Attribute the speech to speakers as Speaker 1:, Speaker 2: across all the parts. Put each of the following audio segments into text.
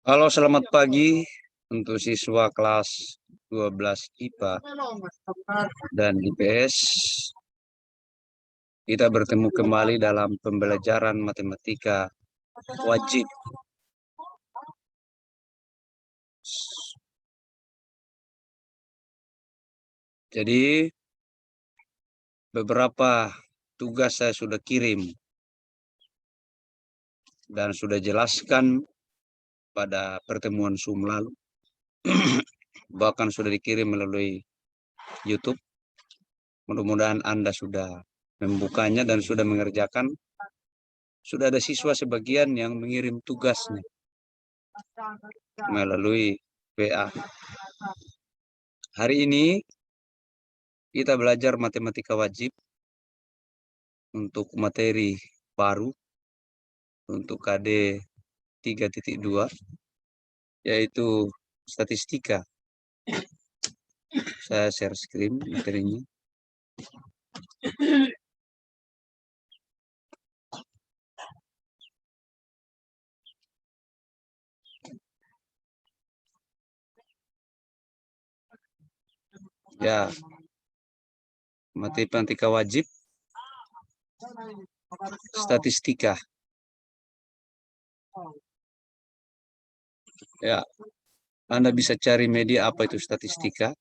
Speaker 1: Halo, selamat pagi untuk siswa kelas 12 IPA dan IPS. Kita bertemu kembali dalam pembelajaran matematika wajib. Jadi, beberapa tugas saya sudah kirim dan sudah jelaskan pada pertemuan Zoom lalu. Bahkan sudah dikirim melalui YouTube. Mudah-mudahan Anda sudah membukanya dan sudah mengerjakan. Sudah ada siswa sebagian yang mengirim tugasnya melalui WA. Hari ini kita belajar matematika wajib untuk materi baru untuk KD 3.2, yaitu statistika. Saya share screen materinya. Ya, matematika wajib statistika. Ya, Anda bisa cari media apa itu statistika.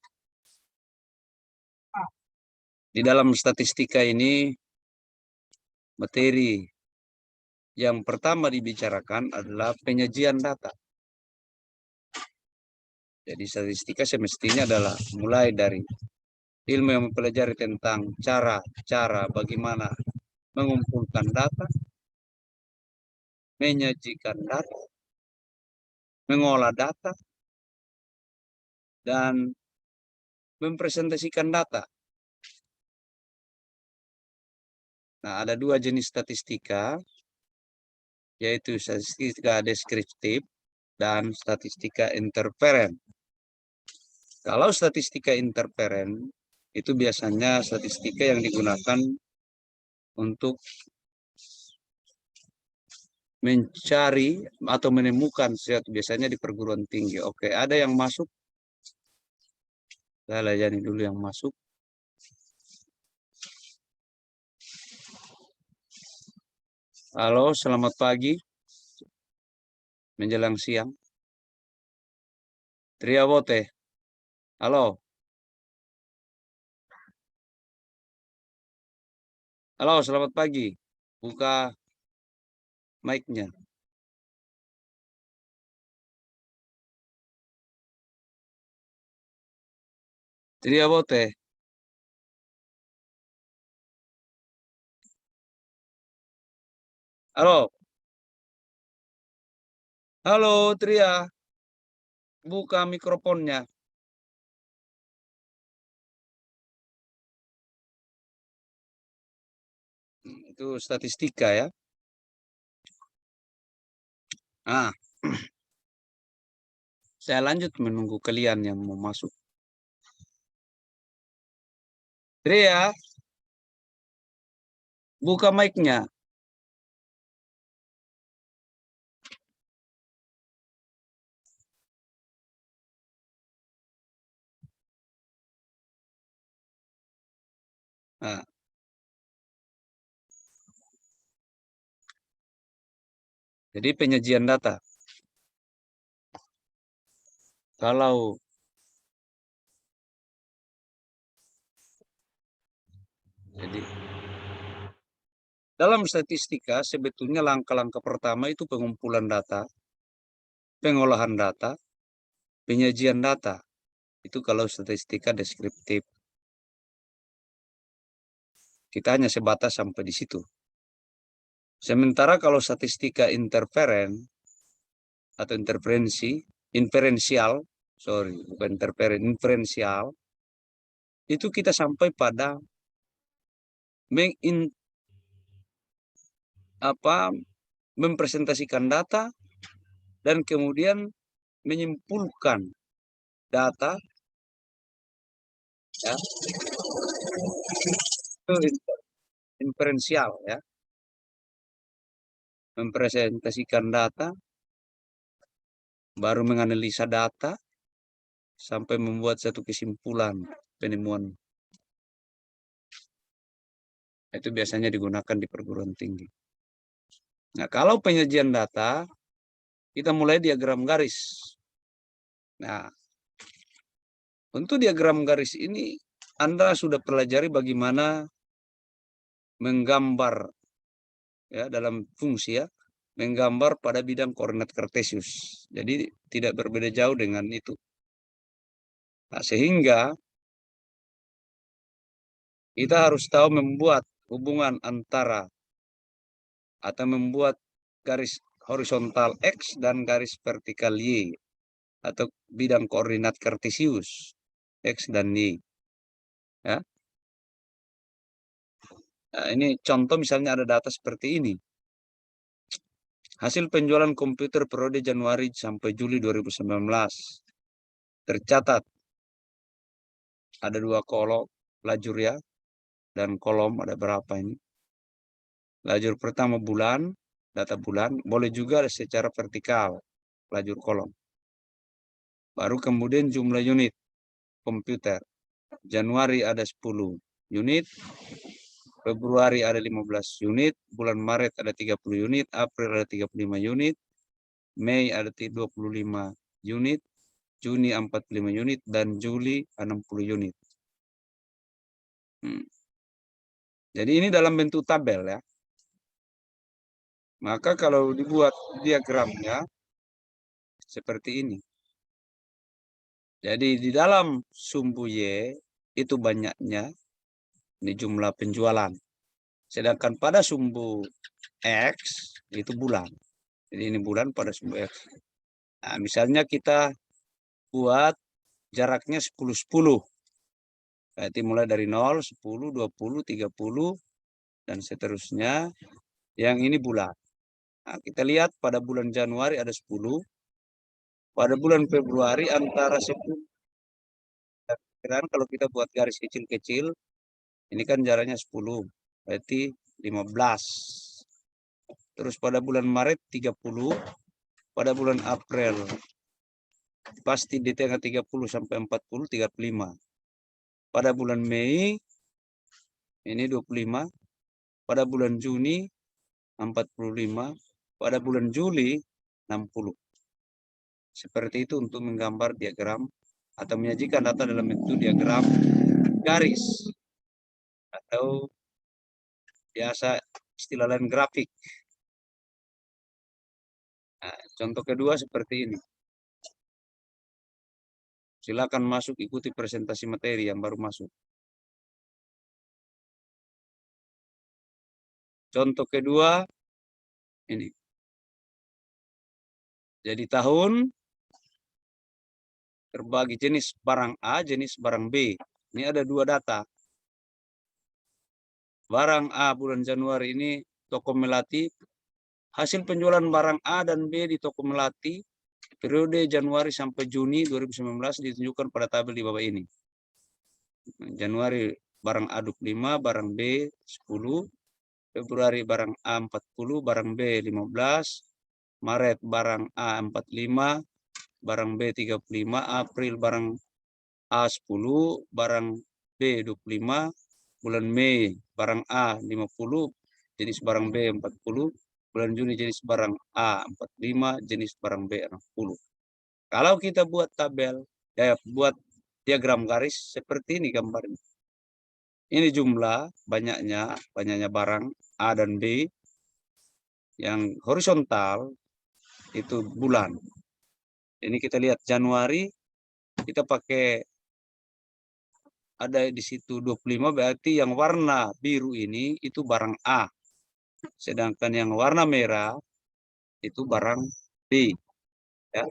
Speaker 1: Di dalam statistika ini, materi yang pertama dibicarakan adalah penyajian data. Jadi statistika semestinya adalah mulai dari ilmu yang mempelajari tentang cara bagaimana mengumpulkan data, menyajikan data, mengolah data, dan mempresentasikan data. Nah, ada dua jenis statistika, yaitu statistika deskriptif dan statistika interferen. Kalau statistika interferen, itu biasanya statistika yang digunakan untuk mencari atau menemukan sesuatu, biasanya di perguruan tinggi. Oke, ada yang masuk. Saya layani dulu yang masuk. Halo, selamat pagi. Menjelang siang. Triawote. Halo. Halo, selamat pagi. Buka mic-nya. Triawote. Halo. Halo, Tria. Buka mikrofonnya. Itu statistika ya. Ah, saya lanjut menunggu kalian yang mau masuk. Tria, buka mic-nya. Nah, jadi penyajian data. Kalau jadi dalam statistika sebetulnya langkah-langkah pertama itu pengumpulan data, pengolahan data, penyajian data. Itu kalau statistika deskriptif. Kita hanya sebatas sampai di situ. Sementara kalau statistika interferen atau inferensial, sorry, bukan interferen, inferensial, itu kita sampai pada mempresentasikan data dan kemudian menyimpulkan data, ya, itu inferensial ya. mempresentasikan data, baru menganalisa data, sampai membuat satu kesimpulan penemuan. Itu biasanya digunakan di perguruan tinggi. Nah, kalau penyajian data, kita mulai diagram garis. Nah, untuk diagram garis ini, Anda sudah pelajari bagaimana menggambar ya dalam fungsi ya, menggambar pada bidang koordinat kartesius. Jadi tidak berbeda jauh dengan itu. Nah, sehingga kita harus tahu membuat hubungan antara atau membuat garis horizontal X dan garis vertikal Y atau bidang koordinat kartesius X dan Y. Ya. Nah, ini contoh misalnya ada data seperti ini. Hasil penjualan komputer periode Januari sampai Juli 2019. Tercatat ada 2 kolom lajur ya, dan kolom ada berapa ini. Lajur pertama bulan, data bulan, boleh juga secara vertikal, lajur kolom. Baru kemudian jumlah unit komputer. Januari ada 10 unit, Februari ada 15 unit, bulan Maret ada 30 unit, April ada 35 unit, Mei ada 25 unit, Juni 45 unit, dan Juli 60 unit. Jadi ini dalam bentuk tabel ya. Maka kalau dibuat diagramnya seperti ini. Jadi di dalam sumbu Y itu banyaknya ini jumlah penjualan. Sedangkan pada sumbu X itu bulan. Jadi ini bulan pada sumbu X. Nah, misalnya kita buat jaraknya 10-10. Berarti mulai dari 0, 10, 20, 30, dan seterusnya. Yang ini bulan. Nah, kita lihat pada bulan Januari ada 10. Pada bulan Februari antara 10. Dan kalau kita buat garis kecil-kecil, ini kan jaraknya 10. Berarti 15. Terus pada bulan Maret 30. Pada bulan April pasti di tengah 30 sampai 40, 35. Pada bulan Mei ini 25. Pada bulan Juni 45. Pada bulan Juli 60. Seperti itu untuk menggambar diagram atau menyajikan data dalam bentuk diagram garis atau biasa istilah lain grafik. Nah, contoh kedua seperti ini. Silakan masuk ikuti presentasi materi yang baru masuk. Contoh kedua ini. Jadi tahun terbagi jenis barang A, jenis barang B. Ini ada 2 data. Barang A bulan Januari ini toko Melati. Hasil penjualan barang A dan B di toko Melati periode Januari sampai Juni 2019 ditunjukkan pada tabel di bawah ini. Januari barang A 25, barang B 10, Februari barang A 40, barang B 15, Maret barang A 45, barang B 35, April barang A 10, barang B 25, bulan Mei barang A 50, jenis barang B 40, bulan Juni jenis barang A 45, jenis barang B 60. Kalau kita buat tabel, buat diagram garis seperti ini gambarnya. Ini jumlah banyaknya barang A dan B. Yang horizontal itu bulan. Ini kita lihat Januari, kita pakai ada di situ 25, berarti yang warna biru ini itu barang A. Sedangkan yang warna merah itu barang B. Ya.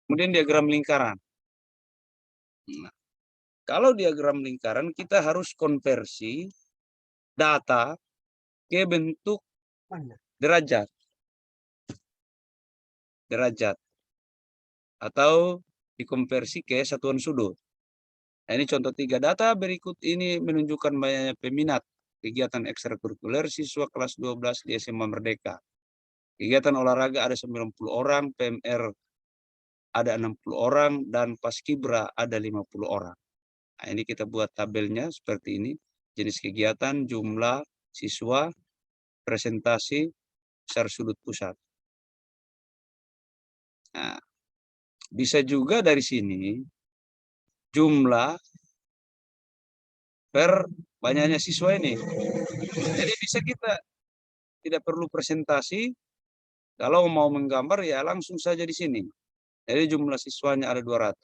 Speaker 1: Kemudian diagram lingkaran. Nah, kalau diagram lingkaran kita harus konversi data ke bentuk derajat. Atau dikonversi ke satuan sudut. Nah, ini contoh 3 data berikut ini menunjukkan banyaknya peminat kegiatan ekstrakurikuler siswa kelas 12 di SMA Merdeka. Kegiatan olahraga ada 90 orang, PMR ada 60 orang, dan Paskibra ada 50 orang. Nah, ini kita buat tabelnya seperti ini. Jenis kegiatan, jumlah siswa, presentasi, besar sudut pusat. Nah, bisa juga dari sini jumlah per banyaknya siswa ini. Jadi bisa kita tidak perlu presentasi, kalau mau menggambar ya langsung saja di sini. Jadi jumlah siswanya ada 200,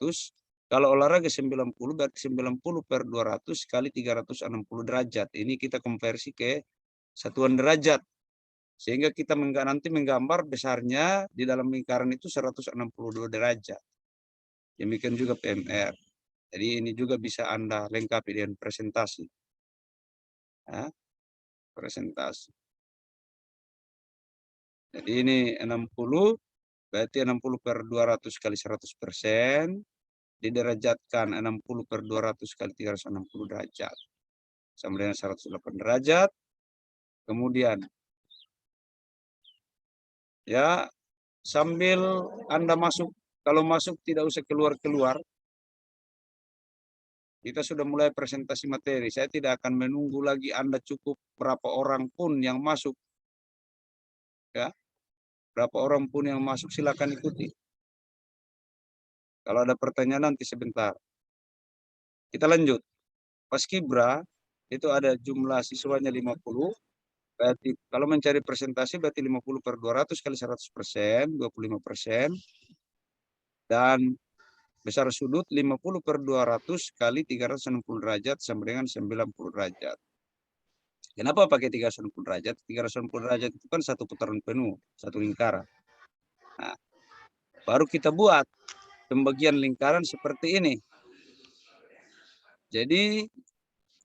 Speaker 1: kalau olahraga 90, berarti 90 per 200 kali 360 derajat. Ini kita konversi ke satuan derajat. Sehingga kita nanti menggambar besarnya di dalam lingkaran itu 162 derajat. Demikian juga PMR. Jadi ini juga bisa Anda lengkapi dengan presentasi. Ya, presentasi. Jadi ini 60, berarti 60 per 200 kali 100%, diderajatkan 60 per 200 kali 360 derajat. Sama dengan 108 derajat. Kemudian, ya sambil Anda masuk, kalau masuk tidak usah keluar-keluar. Kita sudah mulai presentasi materi. Saya tidak akan menunggu lagi Anda cukup berapa orang pun yang masuk. Ya, berapa orang pun yang masuk silakan ikuti. Kalau ada pertanyaan nanti sebentar. Kita lanjut. Paskibra itu ada jumlah siswanya 50. Berarti kalau mencari presentasi berarti 50 per 200 kali 100%, 25%. Dan besar sudut 50 per 200 kali 360 derajat sama dengan 90 derajat. Kenapa pakai 360 derajat? 360 derajat itu kan satu putaran penuh, satu lingkaran. Nah, baru kita buat pembagian lingkaran seperti ini. Jadi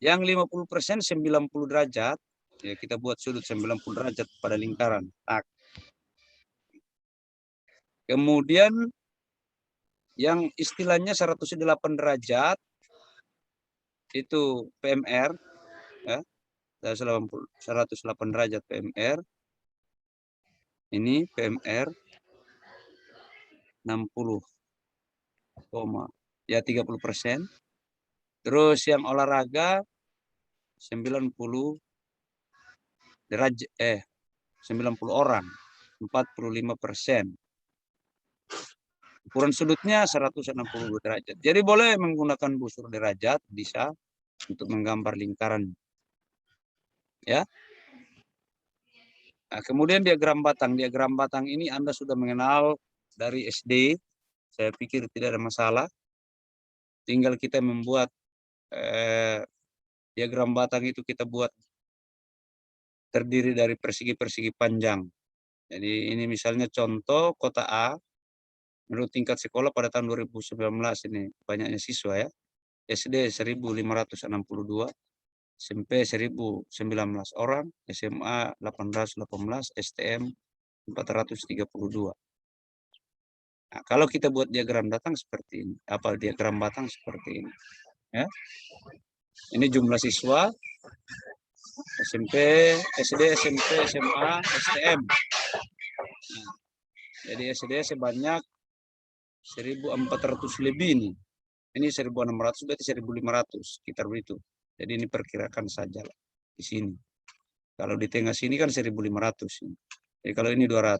Speaker 1: yang 50% 90 derajat, ya kita buat sudut 90 derajat pada lingkaran. Nah, kemudian yang istilahnya 108 derajat itu PMR, ya, 108 derajat PMR. Ini PMR 60, ya 30%. Terus yang olahraga 90 derajat, 90 orang, 45%. Ukuran sudutnya 160 derajat. Jadi boleh menggunakan busur derajat, bisa untuk menggambar lingkaran. Ya. Nah, kemudian diagram batang. Diagram batang ini Anda sudah mengenal dari SD. Saya pikir tidak ada masalah. Tinggal kita membuat diagram batang itu kita buat terdiri dari persegi-persegi panjang. Jadi ini misalnya contoh kota A. Menurut tingkat sekolah pada tahun 2019 ini banyaknya siswa ya. SD 1562, SMP 1019 orang, SMA 818, STM 432. Nah, kalau kita buat diagram batang seperti ini, diagram batang seperti ini, ya. Ini jumlah siswa SMP, SD, SMP, SMA, STM. Nah, jadi SD sebanyak 1.400 lebih ini. Ini 1.600 berarti 1.500 sekitar begitu. Jadi ini perkirakan saja lah di sini. Kalau di tengah sini kan 1.500. Jadi kalau ini 200,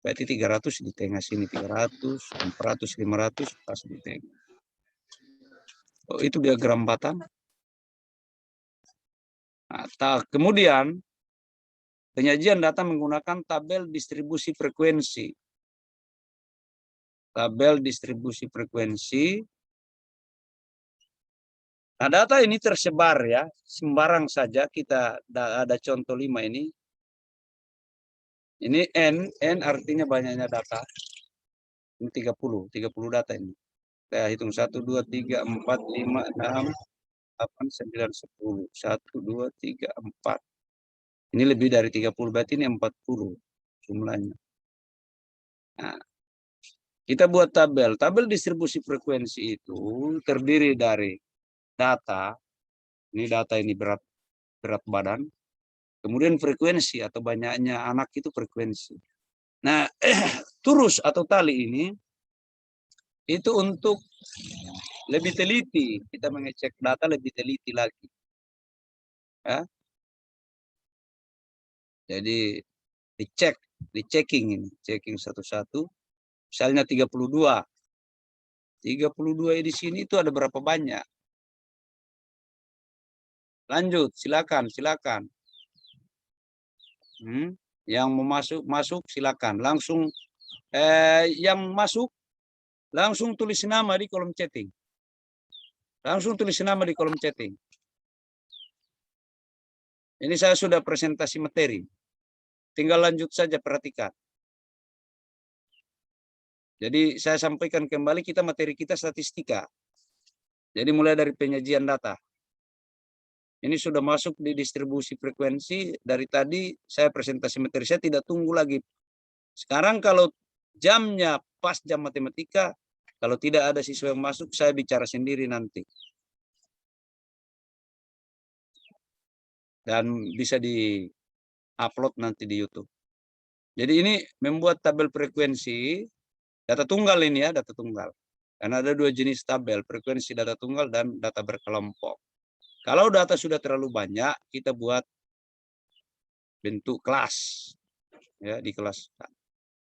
Speaker 1: berarti 300 di tengah sini, 300, 400, 500 pas di tengah. Oh, itu diagram batang. Nah, kemudian penyajian data menggunakan tabel distribusi frekuensi. Tabel distribusi frekuensi. Nah, data ini tersebar ya, sembarang saja kita ada contoh 5 ini. Ini N artinya banyaknya data. Ini 30 data ini. Saya hitung 1, 2, 3, 4, 5, 6, 8, 9, 10. 1, 2, 3, 4. Ini lebih dari 30, berarti ini 40 jumlahnya. Nah, kita buat tabel. Tabel distribusi frekuensi itu terdiri dari data. Ini data ini berat. berat badan, kemudian frekuensi atau banyaknya anak itu frekuensi. Nah, turus atau tali ini itu untuk lebih teliti, kita mengecek data lebih teliti lagi. Ya. Jadi dicekking ini, checking satu-satu. Misalnya 32. 32 di sini itu ada berapa banyak? Lanjut, silakan. Yang mau masuk silakan. Langsung yang masuk langsung tulis nama di kolom chatting. Ini saya sudah presentasi materi. Tinggal lanjut saja perhatikan. Jadi saya sampaikan kembali materi kita statistika. Jadi mulai dari penyajian data. Ini sudah masuk di distribusi frekuensi. Dari tadi saya presentasi materi, saya tidak tunggu lagi. Sekarang kalau jamnya pas jam matematika, kalau tidak ada siswa yang masuk, saya bicara sendiri nanti. Dan bisa di-upload nanti di YouTube. Jadi ini membuat tabel frekuensi, data tunggal ini ya, data tunggal. Karena ada 2 jenis tabel, frekuensi data tunggal dan data berkelompok. Kalau data sudah terlalu banyak, kita buat bentuk kelas. Ya, di kelas.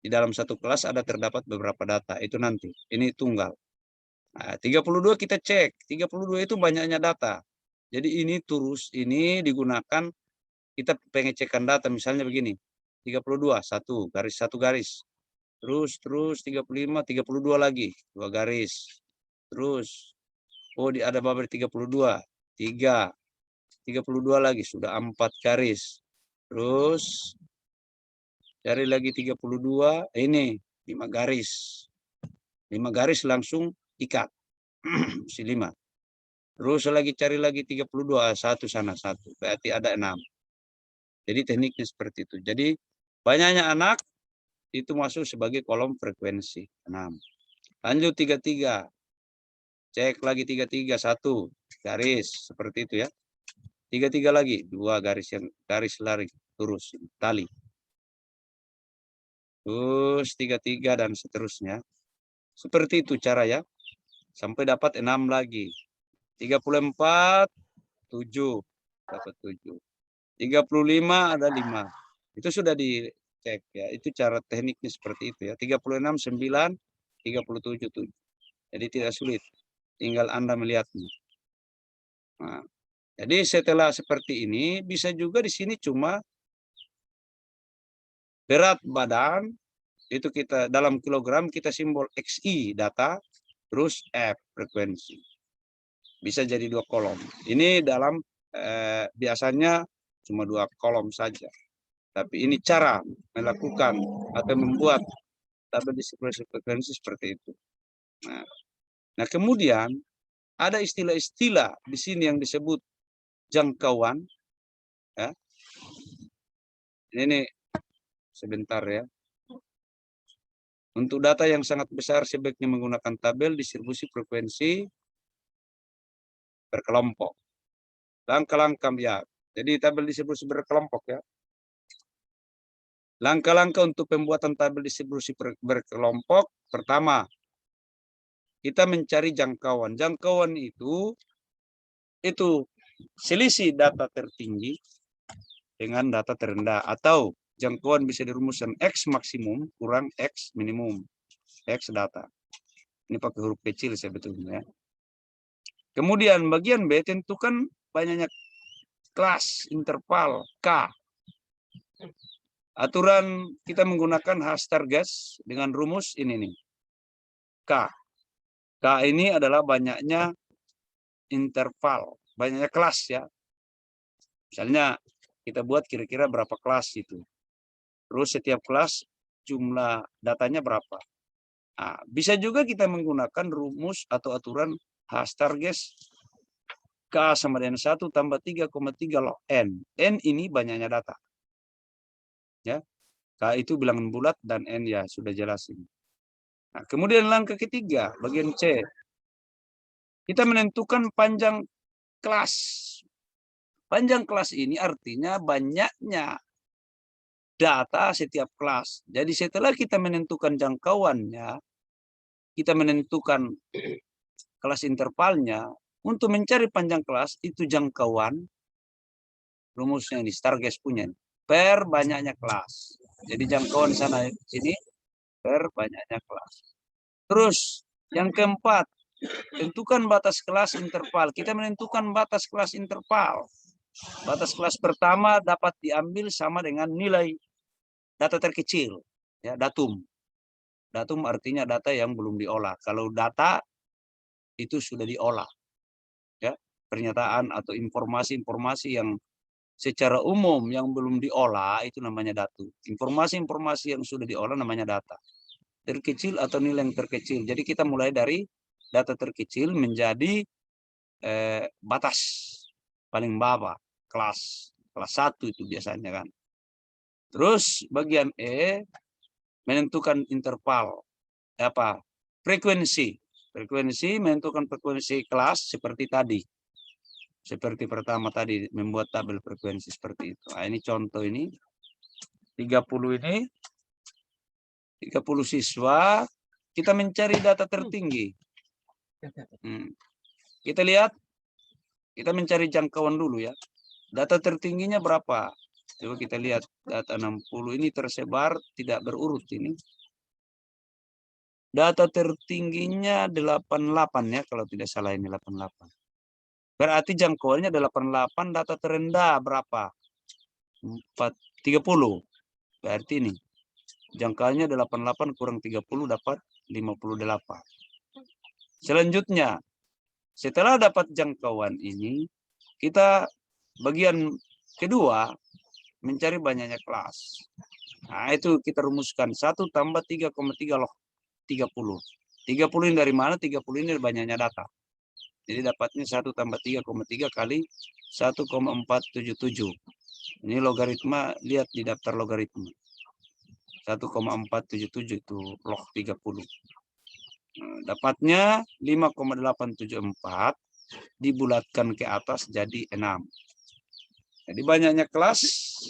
Speaker 1: Di dalam satu kelas ada terdapat beberapa data, itu nanti. Ini tunggal. Nah, 32 kita cek, 32 itu banyaknya data. Jadi ini turus, ini digunakan kita pengecekan data, misalnya begini. 32, satu garis. Terus 35, 32 lagi, 2 garis. Terus, oh ada babar 32, 3, 32 lagi, sudah 4 garis. Terus, cari lagi 32, ini 5 garis. 5 garis langsung ikat. Si 5. Terus lagi cari lagi 32, satu sana, satu. Berarti ada 6. Jadi tekniknya seperti itu. Jadi banyaknya anak itu masuk sebagai kolom frekuensi 6. Lanjut 33. Cek lagi 33, 1 garis seperti itu ya. 33 lagi, 2 garis yang garis lari terus tali. Terus 33 dan seterusnya. Seperti itu cara ya. Sampai dapat 6 lagi. 34, 7. Dapat 7. 35 ada 5. Itu sudah dicek ya. Itu cara tekniknya seperti itu ya. 36, 9, 37, 7. Jadi tidak sulit. Tinggal Anda melihatnya. Nah, jadi setelah seperti ini, bisa juga di sini cuma berat badan, itu kita dalam kilogram kita simbol XI data, terus F frekuensi. Bisa jadi 2 kolom. Ini dalam biasanya cuma 2 kolom saja. Tapi ini cara melakukan atau membuat tabel distribusi frekuensi seperti itu. Nah, kemudian ada istilah-istilah di sini yang disebut jangkauan. Ya. Ini sebentar ya. Untuk data yang sangat besar sebaiknya menggunakan tabel distribusi frekuensi berkelompok. Langkah-langkah ya. Jadi tabel distribusi berkelompok ya. Langkah-langkah untuk pembuatan tabel distribusi berkelompok. Pertama, kita mencari jangkauan. Jangkauan itu selisih data tertinggi dengan data terendah, atau jangkauan bisa dirumuskan X maksimum kurang X minimum, X data. Ini pakai huruf kecil sebetulnya. Kemudian bagian B, tentukan banyaknya kelas interval K. Aturan kita menggunakan H*gas dengan rumus ini nih. K. K ini adalah banyaknya interval, banyaknya kelas ya. Misalnya kita buat kira-kira berapa kelas itu. Terus setiap kelas jumlah datanya berapa. Nah, bisa juga kita menggunakan rumus atau aturan H*gas K sama dengan 1 tambah 3,3 log N. N ini banyaknya data. Ya. K itu bilangan bulat dan N ya sudah jelas ini. Nah, kemudian langkah ketiga, bagian C. Kita menentukan panjang kelas. Panjang kelas ini artinya banyaknya data setiap kelas. Jadi setelah kita menentukan jangkauannya, kita menentukan kelas intervalnya, untuk mencari panjang kelas itu jangkauan, rumusnya ini, Stargess punya, per banyaknya kelas. Jadi jangkauan sana sini per banyaknya kelas. Terus yang keempat, tentukan batas kelas interval. Kita menentukan batas kelas interval. Batas kelas pertama dapat diambil sama dengan nilai data terkecil, ya, datum. Datum artinya data yang belum diolah. Kalau data itu sudah diolah, ya, pernyataan atau informasi-informasi yang secara umum yang belum diolah itu namanya datum. Informasi-informasi yang sudah diolah namanya data. Terkecil atau nilai yang terkecil. Jadi kita mulai dari data terkecil menjadi batas paling bawah, kelas 1 itu biasanya kan. Terus bagian E menentukan interval, frekuensi. Frekuensi menentukan frekuensi kelas seperti tadi. Seperti pertama tadi membuat tabel frekuensi seperti itu. Nah, ini contoh ini 30 ini 30 siswa, kita mencari data tertinggi. Kita lihat, kita mencari jangkauan dulu ya. Data tertingginya berapa? Coba kita lihat data 60 ini tersebar tidak berurut ini. Data tertingginya 88 ya, kalau tidak salah ini 88. Berarti jangkauannya 88, data terendah berapa? 30. Berarti ini jangkauannya 88 kurang 30 dapat 58. Selanjutnya, setelah dapat jangkauan ini, kita bagian kedua mencari banyaknya kelas. Nah, itu kita rumuskan 1 tambah 3,3 loh 30. 30 ini dari mana? 30 ini banyaknya data. Jadi dapatnya 1 tambah 3,3 kali 1,477. Ini logaritma, lihat di daftar logaritma. 1,477 itu log 30. Dapatnya 5,874 dibulatkan ke atas jadi 6. Jadi banyaknya kelas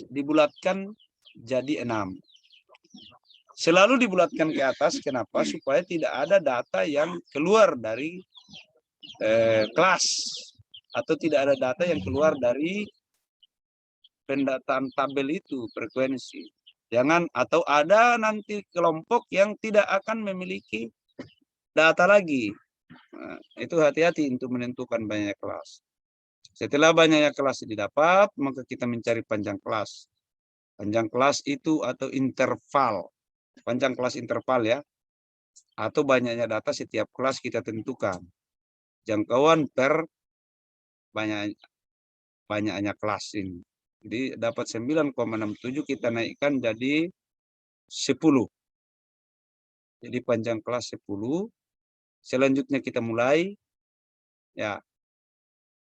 Speaker 1: dibulatkan jadi 6. Selalu dibulatkan ke atas, kenapa? Supaya tidak ada data yang keluar dari kelas, atau tidak ada data yang keluar dari pendataan tabel itu, frekuensi. Jangan, atau ada nanti kelompok yang tidak akan memiliki data lagi. Nah, itu hati-hati untuk menentukan banyak kelas. Setelah banyaknya kelas didapat, maka kita mencari panjang kelas. Panjang kelas itu atau interval. Panjang kelas interval ya. Atau banyaknya data setiap kelas kita tentukan. Jangkauan per banyaknya kelas ini. Jadi dapat 9,67 kita naikkan jadi 10. Jadi panjang kelas 10. Selanjutnya kita mulai ya.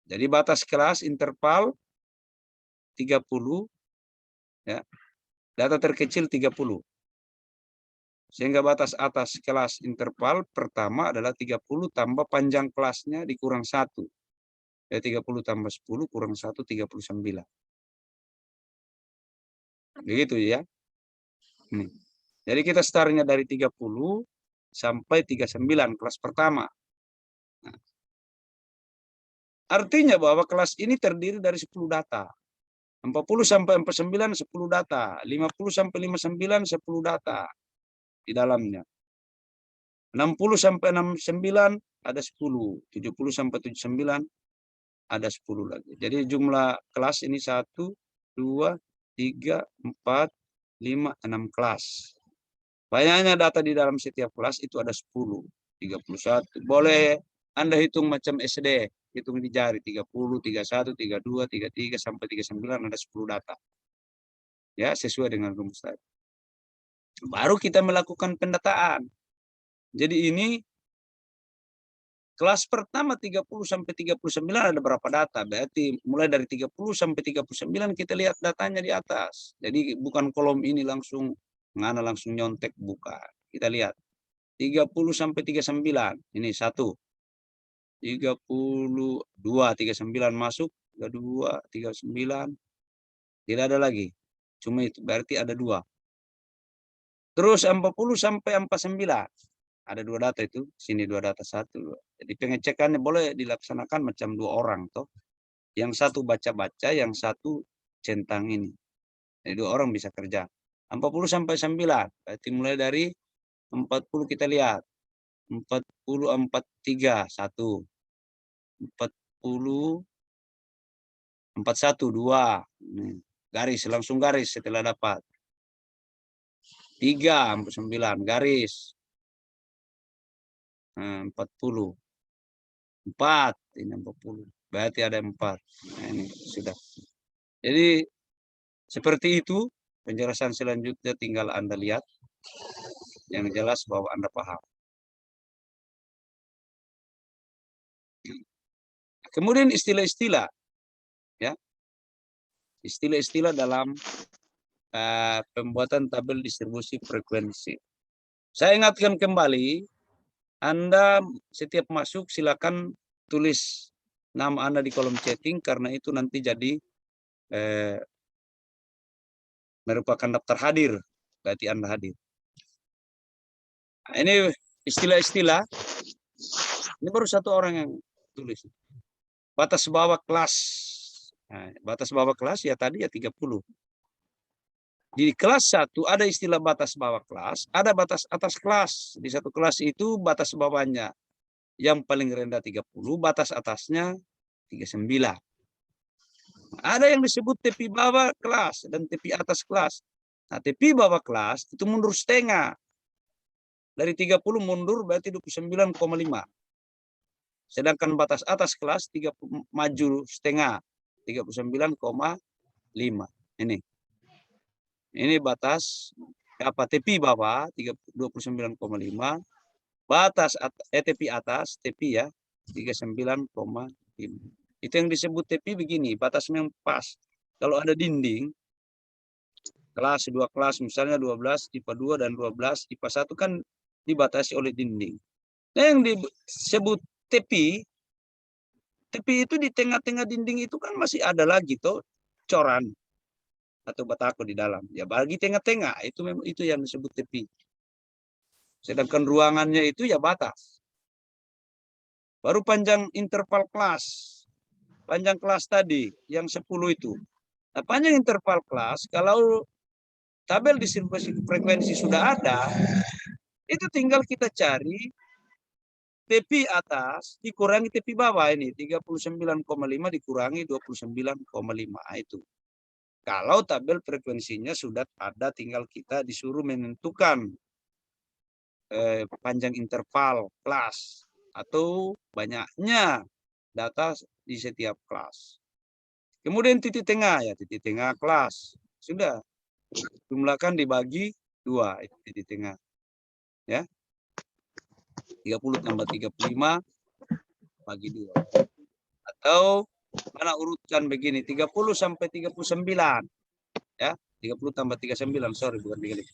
Speaker 1: Jadi batas kelas interval 30 ya. Data terkecil 30. Sehingga batas atas kelas interval pertama adalah 30 tambah panjang kelasnya dikurang 1. Ya 30 tambah 10 kurang 1, 39. Begitu ya. Nih. Jadi kita startnya dari 30 sampai 39 kelas pertama. Nah, artinya bahwa kelas ini terdiri dari 10 data. 40 sampai 49 10 data, 50 sampai 59 10 data di dalamnya. 60 sampai 69 ada 10, 70 sampai 79 ada 10 lagi. Jadi jumlah kelas ini 1, 2, 3, 4, 5, 6 kelas. Banyaknya data di dalam setiap kelas itu ada 10, 31. Boleh Anda hitung macam SD, hitung di jari 30, 31, 32, 33 sampai 39 ada 10 data. Ya, sesuai dengan rumus tadi. Baru kita melakukan pendataan. Jadi ini kelas pertama 30 sampai 39 ada berapa data? Berarti mulai dari 30 sampai 39 kita lihat datanya di atas. Jadi bukan kolom ini langsung ngana langsung nyontek, buka. Kita lihat 30 sampai 39. Ini 1. 32, 39 masuk, 32, 39. Tidak ada lagi. Cuma itu, berarti ada 2. Terus 40 sampai 49. Ada 2 data itu, sini 2 data, 1, 2. Jadi pengecekannya boleh dilaksanakan macam 2 orang toh. Yang satu baca-baca, yang satu centang ini. Jadi 2 orang bisa kerja. 40 sampai 9. Berarti mulai dari 40 kita lihat. 40, 43, 1. 40, 41, 2. Garis, langsung garis setelah dapat. 3, 49, garis. 40. 4, ini 40. Berarti ada 4. Nah, ini sudah. Jadi seperti itu penjelasan selanjutnya tinggal Anda lihat. Yang jelas bahwa Anda paham. Kemudian istilah-istilah, ya, istilah-istilah dalam pembuatan tabel distribusi frekuensi. Saya ingatkan kembali, Anda setiap masuk silakan tulis nama Anda di kolom chatting karena itu nanti jadi merupakan daftar hadir, berarti Anda hadir. Nah, ini istilah-istilah. Ini baru 1 orang yang tulis. Batas bawah kelas. Nah, batas bawah kelas ya tadi ya 30. Di kelas 1 ada istilah batas bawah kelas, ada batas atas kelas. Di satu kelas itu batas bawahnya yang paling rendah 30, batas atasnya 39. Ada yang disebut tepi bawah kelas dan tepi atas kelas. Nah, tepi bawah kelas itu mundur setengah. Dari 30 mundur berarti 29,5. Sedangkan batas atas kelas 30 maju setengah, 39,5. Ini batas apa tepi bawah 29,5, batas tepi atas tepi ya 39,5. Itu yang disebut tepi begini, batasnya yang pas. Kalau ada dinding kelas 2 kelas misalnya 12 IPA 2 dan 12 IPA 1 kan dibatasi oleh dinding. Nah, yang disebut tepi itu di tengah-tengah dinding itu kan masih ada lagi tuh coran atau batako di dalam. Ya bagi tengah-tengah itu yang disebut tepi. Sedangkan ruangannya itu ya batas. Baru panjang interval kelas. Panjang kelas tadi yang 10 itu. Nah, panjang interval kelas kalau tabel distribusi frekuensi sudah ada, itu tinggal kita cari tepi atas dikurangi tepi bawah ini 39,5 dikurangi 29,5 itu. Kalau tabel frekuensinya sudah ada, tinggal kita disuruh menentukan panjang interval kelas atau banyaknya data di setiap kelas. Kemudian titik tengah ya, titik tengah kelas. Sudah jumlahkan dibagi 2 itu titik tengah. Ya. 30 tambah 35 bagi 2. Atau mana urutkan begini, 30 sampai 39. Ya, 30 tambah 39, sorry bukan 35.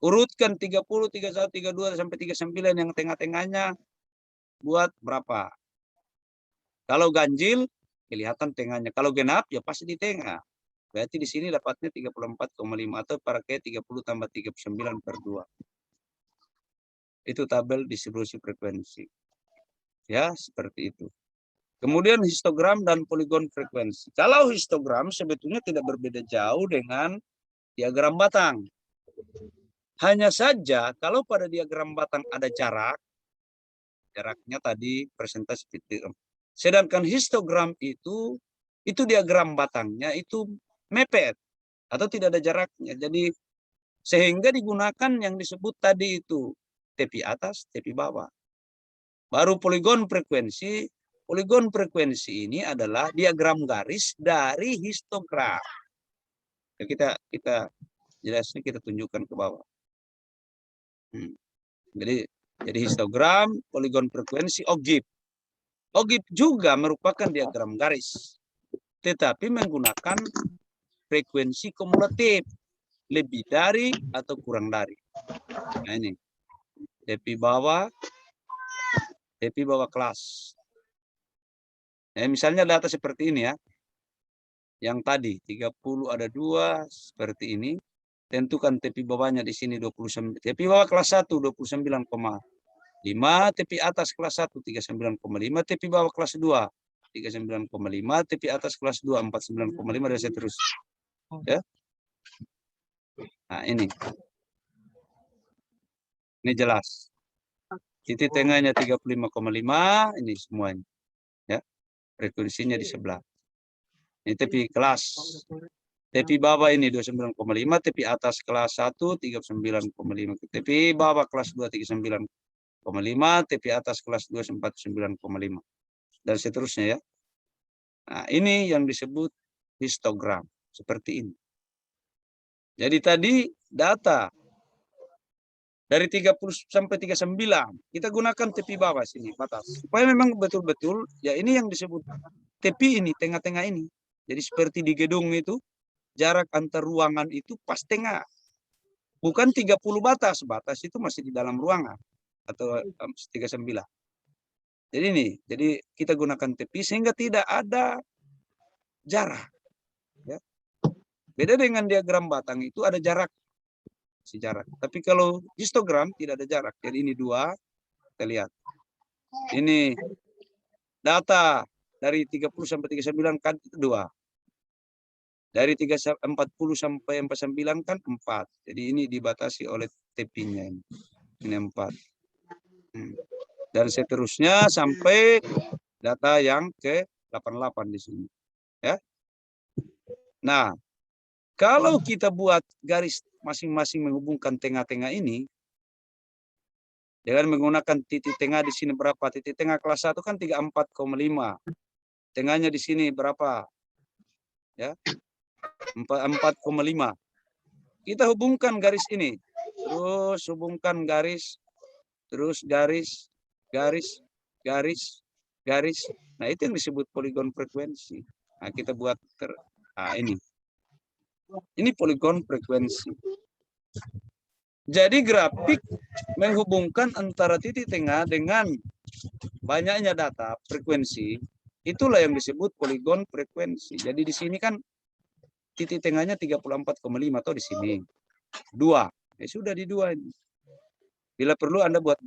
Speaker 1: Urutkan 30, 31, 32 sampai 39 yang tengah-tengahnya buat berapa? Kalau ganjil kelihatan tengahnya. Kalau genap ya pasti di tengah. Berarti di sini dapatnya 34,5 atau pakai 30 tambah 39 per 2. Itu tabel distribusi frekuensi. Ya, seperti itu. Kemudian histogram dan poligon frekuensi. Kalau histogram sebetulnya tidak berbeda jauh dengan diagram batang. Hanya saja kalau pada diagram batang ada jaraknya tadi persentase titik. Sedangkan histogram itu diagram batangnya itu mepet atau tidak ada jaraknya. Jadi sehingga digunakan yang disebut tadi itu tepi atas, tepi bawah. Baru poligon frekuensi. Poligon frekuensi ini adalah diagram garis dari histogram. Kita jelasnya kita tunjukkan ke bawah. Jadi histogram, poligon frekuensi, OGIF. OGIF juga merupakan diagram garis, tetapi menggunakan frekuensi kumulatif, lebih dari atau kurang dari. Nah ini, tepi bawah kelas. Misalnya data seperti ini ya. Yang tadi 30 ada 2 seperti ini. Tentukan tepi bawahnya di sini 29. Tepi bawah kelas 1 29,5, tepi atas kelas 1 39,5, tepi bawah kelas 2 39,5, tepi atas kelas 2 49,5 dan seterusnya. Ya. Nah, ini jelas. Titik tengahnya 35,5, ini semuanya. Ya. Frekuensinya di sebelah. Ini tepi kelas. Tepi bawah ini 29,5, tepi atas kelas 1 39,5, tepi bawah kelas 2 39,5, tepi atas kelas 2 49,5 dan seterusnya ya. Nah, ini yang disebut histogram seperti ini. Jadi tadi data dari 30 sampai 39 kita gunakan tepi bawah sini batas supaya memang betul-betul ya ini yang disebut tepi ini tengah-tengah ini. Jadi seperti di gedung itu jarak antar ruangan itu pas tengah. Bukan 30 batas. Batas itu masih di dalam ruangan. Atau 39. Jadi ini. Jadi kita gunakan tepi sehingga tidak ada jarak. Ya. Beda dengan diagram batang itu ada jarak. Si jarak. Tapi kalau histogram tidak ada jarak. Jadi ini 2. Kita lihat. Ini data dari 30 sampai 39 kan itu 2. Dari 40 sampai 49 kan 4. Jadi ini dibatasi oleh tepinya ini. Ini 4. Dan seterusnya sampai data yang ke 88 di sini. Ya. Nah, kalau kita buat garis masing-masing menghubungkan tengah-tengah ini dengan menggunakan titik tengah di sini berapa? Titik tengah kelas 1 kan 34,5. Tengahnya di sini berapa? Ya. 4,5. Kita hubungkan garis ini. Terus hubungkan garis, terus garis, garis, garis, garis. Nah, itu yang disebut poligon frekuensi. Nah, kita buat ini. Ini poligon frekuensi. Jadi grafik menghubungkan antara titik tengah dengan banyaknya data frekuensi. Itulah yang disebut poligon frekuensi. Jadi di sini kan titik tengahnya 34,5 atau di sini 2. Ya sudah di 2 ini. Bila perlu Anda buat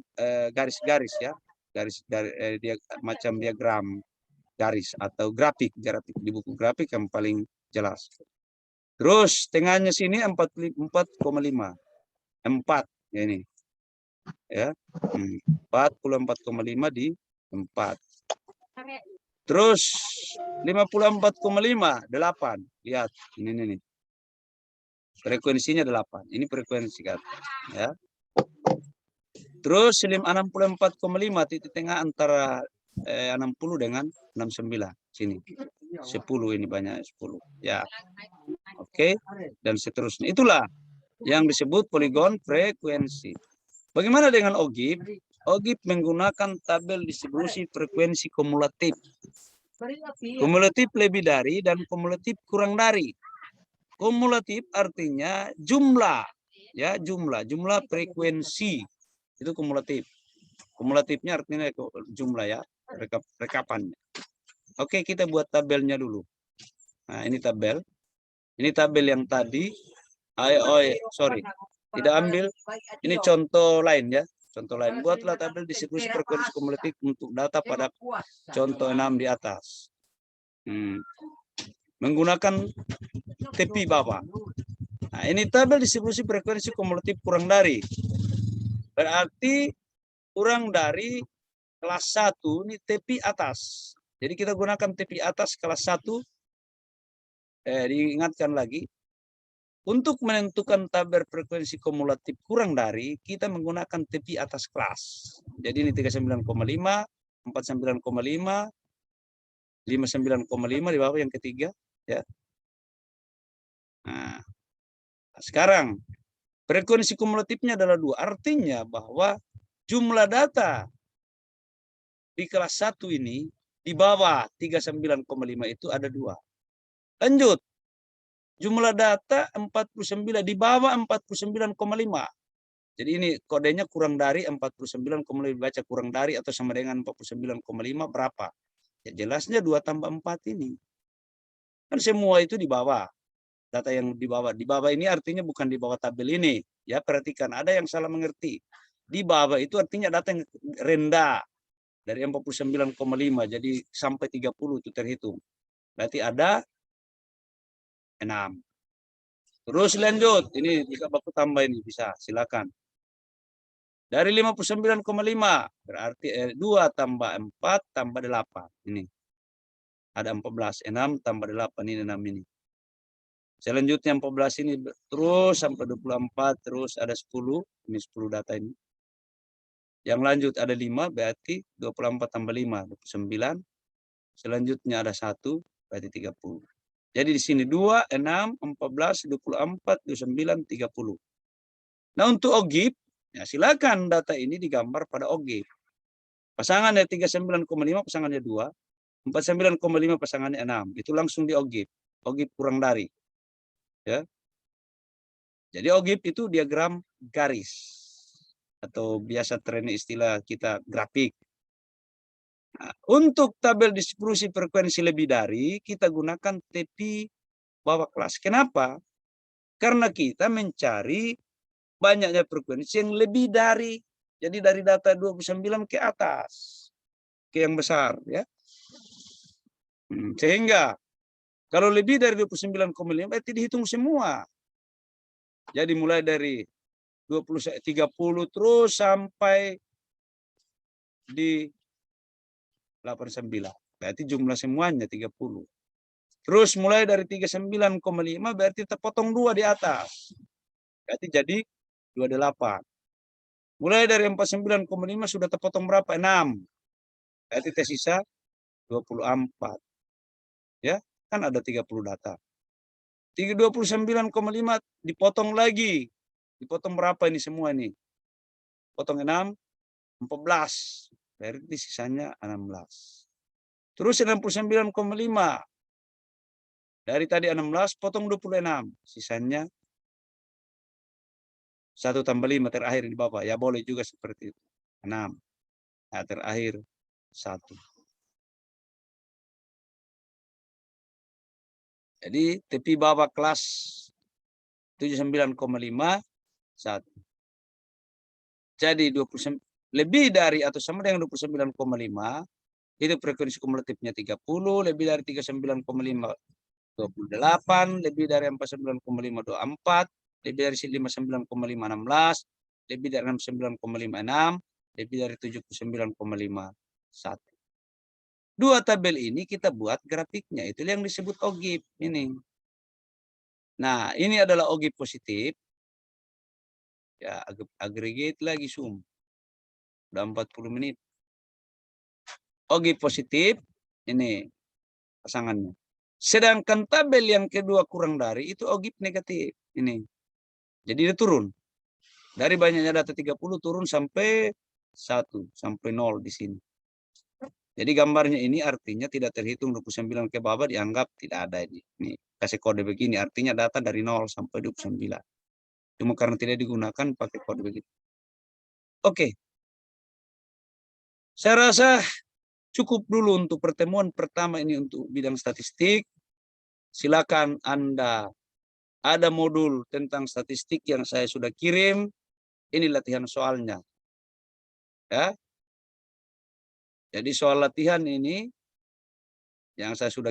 Speaker 1: garis-garis ya, dia macam diagram garis atau grafik di buku grafik yang paling jelas. Terus tengahnya sini 44,5. 4 ya ini. Ya. 44,5 di 4. Terus 54,5 8. Lihat ini nih. Frekuensinya 8. Ini frekuensi kan. Ya. Terus 64,5 titik tengah antara 60 dengan 69 sini. 10 ini banyak 10. Ya. Oke, dan seterusnya. Itulah yang disebut poligon frekuensi. Bagaimana dengan OGIF? OGIF menggunakan tabel distribusi frekuensi kumulatif. Kumulatif lebih dari dan kumulatif kurang dari. Kumulatif artinya jumlah, ya jumlah frekuensi itu kumulatif. Kumulatifnya artinya jumlah ya, rekapannya. Oke, kita buat tabelnya dulu. Nah, ini tabel. Ini tabel yang tadi. Sorry. Tidak ambil. Ini contoh lain ya. Contoh lain. Buatlah tabel distribusi frekuensi kumulatif untuk data pada contoh 6 di atas. Menggunakan tepi bawah. Nah, ini tabel distribusi frekuensi kumulatif kurang dari. Berarti kurang dari kelas 1 ini tepi atas. Jadi kita gunakan tepi atas kelas 1. Diingatkan lagi. Untuk menentukan tabel frekuensi kumulatif kurang dari, kita menggunakan tepi atas kelas. Jadi ini 39,5, 49,5, 59,5 di bawah yang ketiga. Ya. Nah, sekarang frekuensi kumulatifnya adalah 2. Artinya bahwa jumlah data di kelas 1 ini di bawah 39,5 itu ada 2. Lanjut. Jumlah data 49 di bawah 49,5. Jadi ini kodenya kurang dari 49,5, baca kurang dari atau sama dengan 49,5 berapa? Ya, jelasnya 2 tambah 4 ini. Kan semua itu di bawah. Data yang di bawah. Di bawah ini artinya bukan di bawah tabel ini. Ya, perhatikan. Ada yang salah mengerti. Di bawah itu artinya data yang rendah. Dari 49,5. Jadi sampai 30 itu terhitung. Berarti ada 6. Terus lanjut. Ini jika Bapak tambah ini bisa. Silakan. Dari 59,5. Berarti 2 tambah 4 tambah 8. Ini. Ada 14. 6 tambah 8. Ini 6 ini. Selanjutnya 14 ini terus sampai 24. Terus ada 10. Ini 10 data ini. Yang lanjut ada 5. Berarti 24 tambah 5. 29. Selanjutnya ada 1. Berarti 30. Jadi di sini 2, 6, 14, 24, 29, 30. Nah untuk OGIP, ya silakan data ini digambar pada OGIP. Pasangannya 39,5, pasangannya 2. 49,5 pasangannya 6. Itu langsung di OGIP. OGIP kurang dari. Ya. Jadi OGIP itu diagram garis. Atau biasa trennya istilah kita grafik. Nah, untuk tabel distribusi frekuensi lebih dari, kita gunakan TP bawah kelas. Kenapa? Karena kita mencari banyaknya frekuensi yang lebih dari. Jadi dari data 29 ke atas. Ke yang besar. Ya. Sehingga kalau lebih dari 29,5 berarti dihitung semua. Jadi mulai dari 30 terus sampai di 89. Berarti jumlah semuanya 30. Terus mulai dari 39,5 berarti terpotong 2 di atas. Berarti jadi 28. Mulai dari 49,5 sudah terpotong berapa? 6. Berarti tersisa 24. Ya, kan ada 30 data. 29,5 dipotong lagi. Dipotong berapa ini semua ini? Potong 6, 14. Berarti sisanya 16. Terus 69,5. Dari tadi 16 potong 26. Sisanya 1 tambah 5 terakhir di bawah. Ya boleh juga seperti itu. 6. Nah, terakhir 1. Jadi tepi bawah kelas 79,5 1. Jadi 29 lebih dari atau sama dengan 29,5 itu frekuensi kumulatifnya 30, lebih dari 39,5 28, lebih dari 49,5 24, lebih dari 59,5 16, lebih dari 69,5 6, lebih dari 79,5 1. Dua tabel ini kita buat grafiknya, itu yang disebut OGIP ini. Nah, ini adalah OGIP positif. Ya, aggregate lagi zoom. Udah 40 menit. OGIP positif, ini pasangannya. Sedangkan tabel yang kedua kurang dari, itu OGIP negatif. Ini. Jadi dia turun. Dari banyaknya data 30 turun sampai 1, sampai 0 di sini. Jadi gambarnya ini artinya tidak terhitung 29 ke bawah dianggap tidak ada ini. Nih, kasih kode begini artinya data dari 0 sampai 29. Cuma karena tidak digunakan pakai kode begitu. Oke. Saya rasa cukup dulu untuk pertemuan pertama ini untuk bidang statistik. Silakan Anda ada modul tentang statistik yang saya sudah kirim. Ini latihan soalnya. Ya. Jadi soal latihan ini yang saya sudah